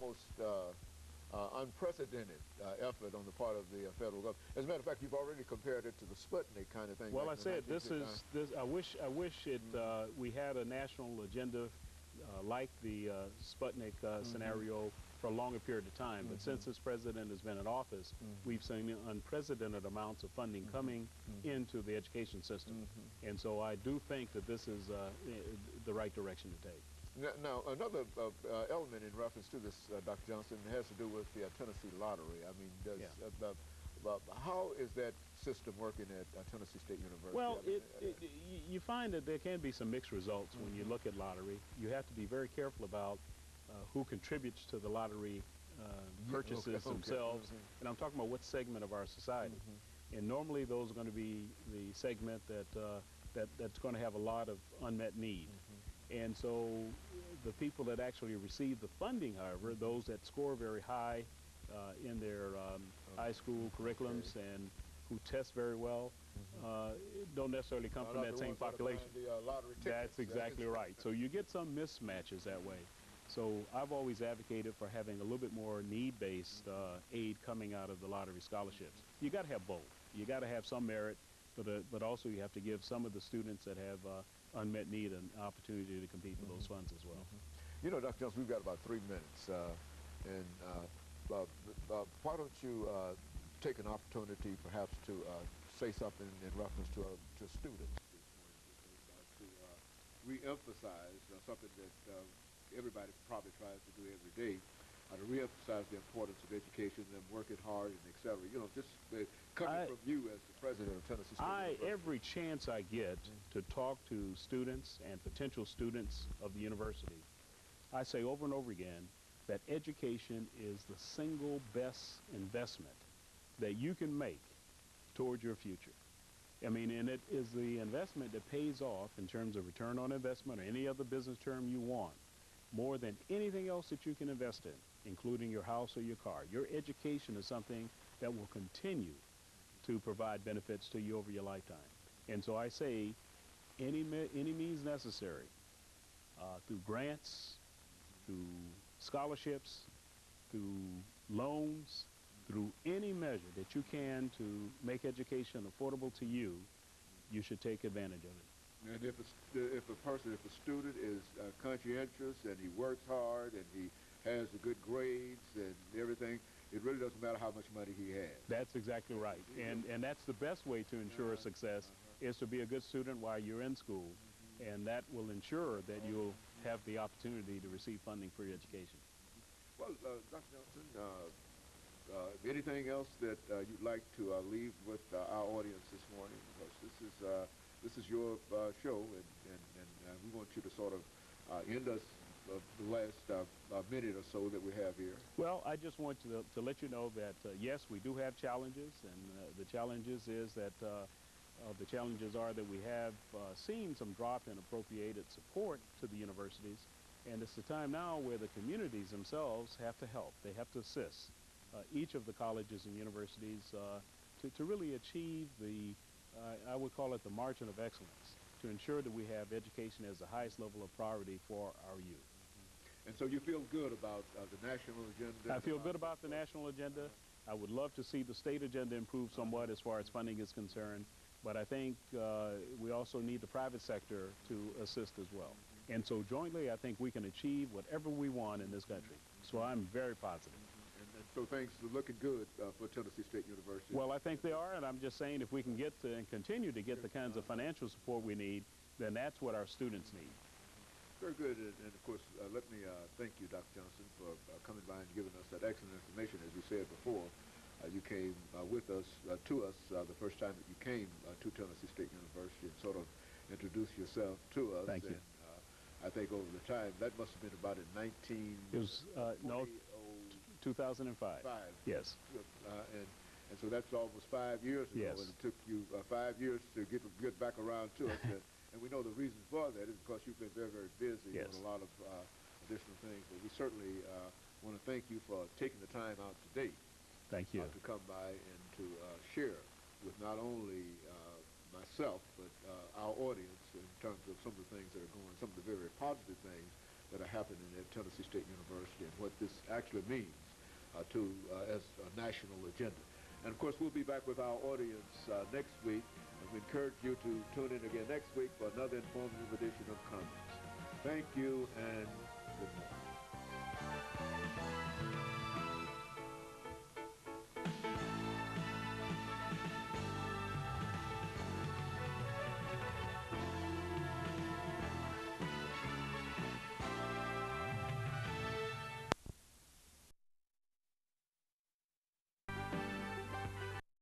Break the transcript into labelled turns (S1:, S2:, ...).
S1: almost unprecedented effort on the part of the federal government. As a matter of fact, you've already compared it to the Sputnik kind of thing.
S2: Well,
S1: like
S2: I said this. I wish it we had a national agenda like the Sputnik scenario for a longer period of time. But since this president has been in office, we've seen unprecedented amounts of funding coming into the education system, and so I do think that this is the right direction to take.
S1: Now, another element in reference to this, Dr. Johnson, has to do with the Tennessee lottery. I mean, how is that system working at Tennessee State University?
S2: Well, you find that there can be some mixed results when you look at lottery. You have to be very careful about who contributes to the lottery purchases themselves, and I'm talking about what segment of our society. And normally those are going to be the segment that's going to have a lot of unmet need. And so the people that actually receive the funding, however, those that score very high in their high school curriculums and who test very well, don't necessarily come from that same population. That's exactly right. So you get some mismatches that way. So I've always advocated for having a little bit more need-based aid coming out of the lottery scholarships. You got to have both. You got to have some merit, but also you have to give some of the students that have unmet need an opportunity to compete for those funds as well.
S1: You know, Dr. Johnson, we've got about 3 minutes, and why don't you take an opportunity perhaps to say something in reference to students to re-emphasize something that everybody probably tries to do every day, to re-emphasize the importance of education, them working hard, and et cetera. You know, just coming from you as the president of Tennessee State University.
S2: Every chance I get to talk to students and potential students of the university, I say over and over again that education is the single best investment that you can make toward your future. I mean, and it is the investment that pays off in terms of return on investment or any other business term you want, more than anything else that you can invest in, including your house or your car. Your education is something that will continue to provide benefits to you over your lifetime. And so I say any means necessary, through grants, through scholarships, through loans, through any measure that you can to make education affordable to you, you should take advantage of it.
S1: And if a student is conscientious and he works hard and he has the good grades and everything, it really doesn't matter how much money he has.
S2: That's exactly right. And that's the best way to ensure success, is to be a good student while you're in school. And that will ensure that you'll have the opportunity to receive funding for your education.
S1: Well, Dr. Johnson, anything else that you'd like to leave with our audience this morning? Because this is your show, and we want you to sort of end us the last minute or so that we have here.
S2: Well, I just want to let you know that, yes, we do have challenges, and the challenges are that we have seen some drop in appropriated support to the universities, and it's the time now where the communities themselves have to help. They have to assist each of the colleges and universities to really achieve the, I would call it the margin of excellence, to ensure that we have education as the highest level of priority for our youth.
S1: And so you feel good about the national agenda?
S2: I feel good about the national agenda. I would love to see the state agenda improve somewhat as far as funding is concerned, but I think we also need the private sector to assist as well. And so jointly, I think we can achieve whatever we want in this country. So I'm very positive.
S1: And so things are looking good for Tennessee State University.
S2: Well, I think they are, and I'm just saying if we can get to and continue to get the kinds of financial support we need, then that's what our students need.
S1: Very good, and of course, let me thank you, Dr. Johnson, for coming by and giving us that excellent information. As you said before, you came with us, to us, the first time that you came to Tennessee State University and sort of introduced yourself to us.
S2: Thank you.
S1: And I think over the time, that must have been about in
S2: 2005. Yes.
S1: And so that's almost 5 years ago.
S2: Yes.
S1: And it took you 5 years to get back around to us. And we know the reason for that is because you've been very, very busy
S2: yes.
S1: on a lot of additional things. But we certainly want to thank you for taking the time out today.
S2: Thank you.
S1: To come by and to share with not only myself, but our audience in terms of some of the things that are going, some of the very positive things that are happening at Tennessee State University and what this actually means as a national agenda. And of course, we'll be back with our audience next week. And we encourage you to tune in again next week for another informative edition of Comments. Thank you and good morning.